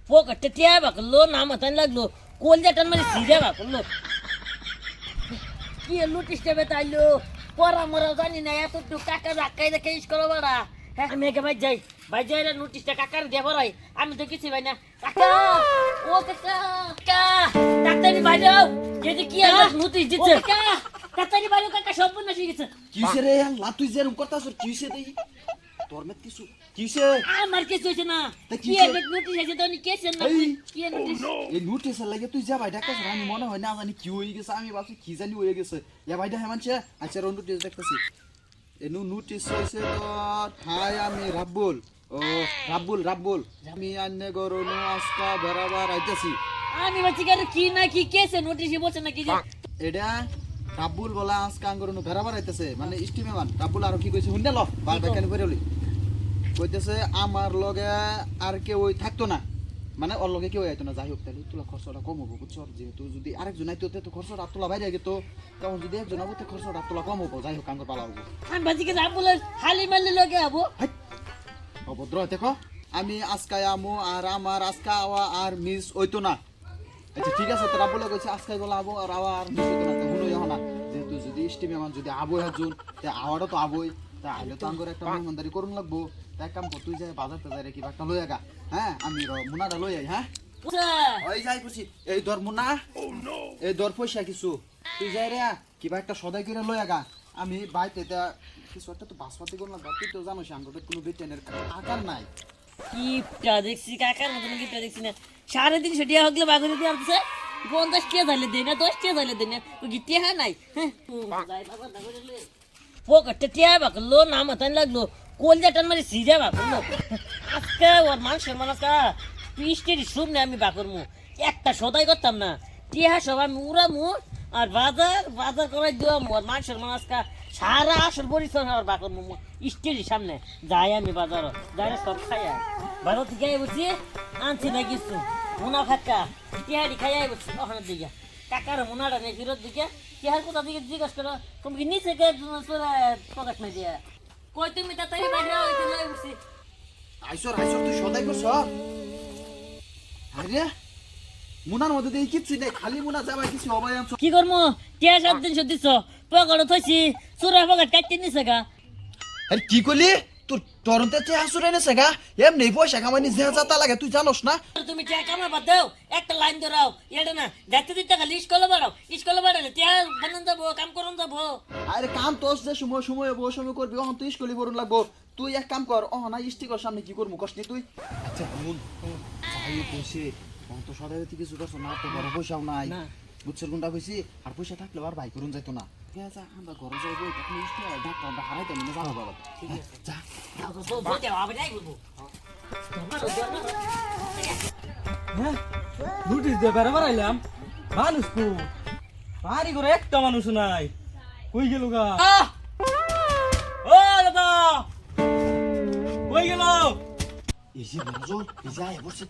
পকেটে টিয়া বাকলো না মাথায় লাগলো কলজাটার মানে সিজা বাকলো কি লুটিসটা বেতাইলো পরা মরা জানি না এতটুকু কাকা রাখাই দেখে করো বাড়া হ্যাঁ মেঘে ভাই যাই নোটিশটা কাকার দিয়ে পড়াই আমি তো কিছু ভাই না কাকা ও কাকা কাকা ডাক্তারি ভাই যাও যদি কি নোটিশ দিচ্ছে কাকা ডাক্তারি ভাই কাকা সম্পূর্ণ শিখে গেছে কিসে রে আল্লাহ তুই যেরকম করতাছ কিসে দেই তোর মে কিছু কিসে আমার কিছু হইছে না তা কি কিসে? নোটিশ আছে তো নি কেছে না কি নোটিশ এই নোটিস লাগে তুই যা ভাই ডাক্তার আমি মনে হয় না জানি কি হয়ে গেছে আমি ভাবছি কি জানি হয়ে গেছে ইয়া ভাইটা হেমানছে আচ্ছা রন নোটিস দেখতেছি এনু নোটিস হইছে তোর হাই আমি রাব্বুল ও রাব্বুল আমি আন্নে গরনো আজকা বরাবর আইতাছি আমি বলছি কি না কি কেছে নোটিশে বলছে না কি যে এটা রাব্বুল বলা আজকা আঙ্গরনো বরাবর আইতাছে মানে স্টিমে মান রাব্বুল আর কি কইছে হুন্ডা ল বার বেকানি করে হলি কইতেছে আমার লগে আর কেউ থাকতো না মানে ওর লগে কেউ আইতো না যাই হোক তাহলে তোলা খরচটা কম হবো বুঝছো যেহেতু যদি আরেকজন আইতো তো খরচটা তোলা বাইরে যেত তখন যদি একজন হবো তো খরচটা তোলা কম হবো যাই হোক আঙ্গুর পালা হবো আমি বলছি কি বলে হালি মারলে লগে হবো অভদ্র দেখো আমি আজকাই আমো আর আমার আজকা আওয়া আর মিস হইতো না আচ্ছা ঠিক আছে তোরা বলে কইছে আজকাই বলা আবো আর আওয়া আর মিস হইতো না তো হুনোই না যেহেতু যদি স্টিমে মান যদি আবো একজন তে আওয়াটা তো আবোই তা আইলে তো আঙ্গুর একটা মেহমানদারি করুন লাগবো এক কাম কর তুই যাই বাজার টাজারে কিবা একটা লই আগা হ্যাঁ আমি মুনাটা লই আই হ্যাঁ ওই যাই খুশি এই দর মুনা এই দর পয়সা কিছু তুই যাই রে কিবা একটা সদাই করে লই আগা আমি বাইতে এটা কিছু একটা তো বাসপাতি করলাম তুই তো জানোস আঙ্গুর কোনো বেটেনের আকার নাই কিপটা দেখছি কাকার মতন কিপটা দেখছি না 350 টাকা হগলে বাগুরে দিয়ে আসছে 50 টাকা ধরলে দেনা 10 টাকা ধরলে দেনা তো গিটে হ্যাঁ নাই পকেটে টিয়া বাকলো না মাথায় লাগলো কলজাটার মানে সিজা বাকলো আজকে ওর মানুষের মানুষকা পিস্টের শুনে আমি বাকরমু একটা সদাই করতাম না টিয়া সব আমি উড়ামু আর বাজার করাই দিও ওর মানুষের মানুষকা সারা আসল পরিশ্রম আর বাকরমু স্টেজের সামনে যাই আমি বাজারও যাই সব খাই বাজার থেকে বলছি আনছি না কিছু মুনা ফাঁকা টিহাড়ি খাইয়াই বলছি ওখানে দিকে কাকার মুনাটা নেই ফিরত দিকে টিহার কোথা দিকে জিজ্ঞেস করো তুমি কি নিচে পকেট না দিয়ে কই তুমি তাড়াতাড়ি বাইরে হইতে লই বলছি আইসর তুই সদাই করছ আরে মুনার মধ্যে দেখি কিচ্ছু নেই খালি মুনা যাবা কিছু অবাই আনছ কি করমু টিয়া 7 দিন দিছ পকেট থইছি চুরা পকেট কাটতে নিছে গা আরে কি কইলি তোর তরন্তে চে হাসুরে নেছে গা এমনি পয়সা কামানি যে যাতা লাগে তুই জানোস না তুমি টিয়া কামা বাদ দাও একটা লাইন ধরাও এটা না যাইতে দিতে খালি স্কুলে বাড়ালে টিয়া বানান যাবো কাম করুন যাবো আরে কাম তোস যে সময় বউ সময় করবি অহন তুই স্কুলে বরুন লাগবো তুই এক কাম কর অহন না স্টিকর সামনে কি করবো কষ্ট তুই আচ্ছা মুন যাই কইছে অহন তো সদাই থেকে কিছু করছ না তো বড় পয়সাও নাই বুঝছেন কোনটা কইছি আর পয়সা থাকলে আর ভাই করুন যাইতো না ঠিক আছে আমরা ঘরে যাইবো তখন স্টি ডাক্তার আমরা হারাইতে না যাবো বাবা ঠিক আছে যা হ্যাঁ নোটিশ দিয়ে বেড়া বেড়াইলাম মানুষ তো বাড়ি করে একটা মানুষ নাই কই গেল গা ও দাদা কই গেল এই যে বাজল এই যে আয় বসে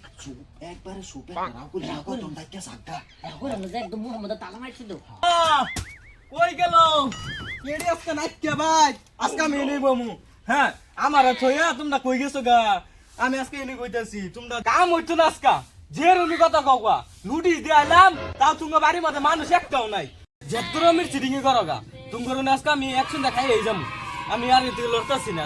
একবারে সুপে রাও করে রাও তোম দাইকে সাগা এখন আমরা একদম মোহাম্মদ তালা মারছি তো কই গেল কেডি আজকে নাইকে ভাই আজকে আমি এনে বমু হ্যাঁ আমার থইয়া তোমরা কই গেছো গা আমি আজকে এনে কইতাছি তোমরা কাম হইতো না আজকে যে রুমি কথা কওয়া নোটিশ দিয়ে আইলাম তাও তোমার বাড়ির মধ্যে মানুষ একটাও নাই যেত রমির চিটিং করো গা তুমি আজকে আমি অ্যাকশন দেখাই এই যাম আমি আর এদিকে লড়তাছি না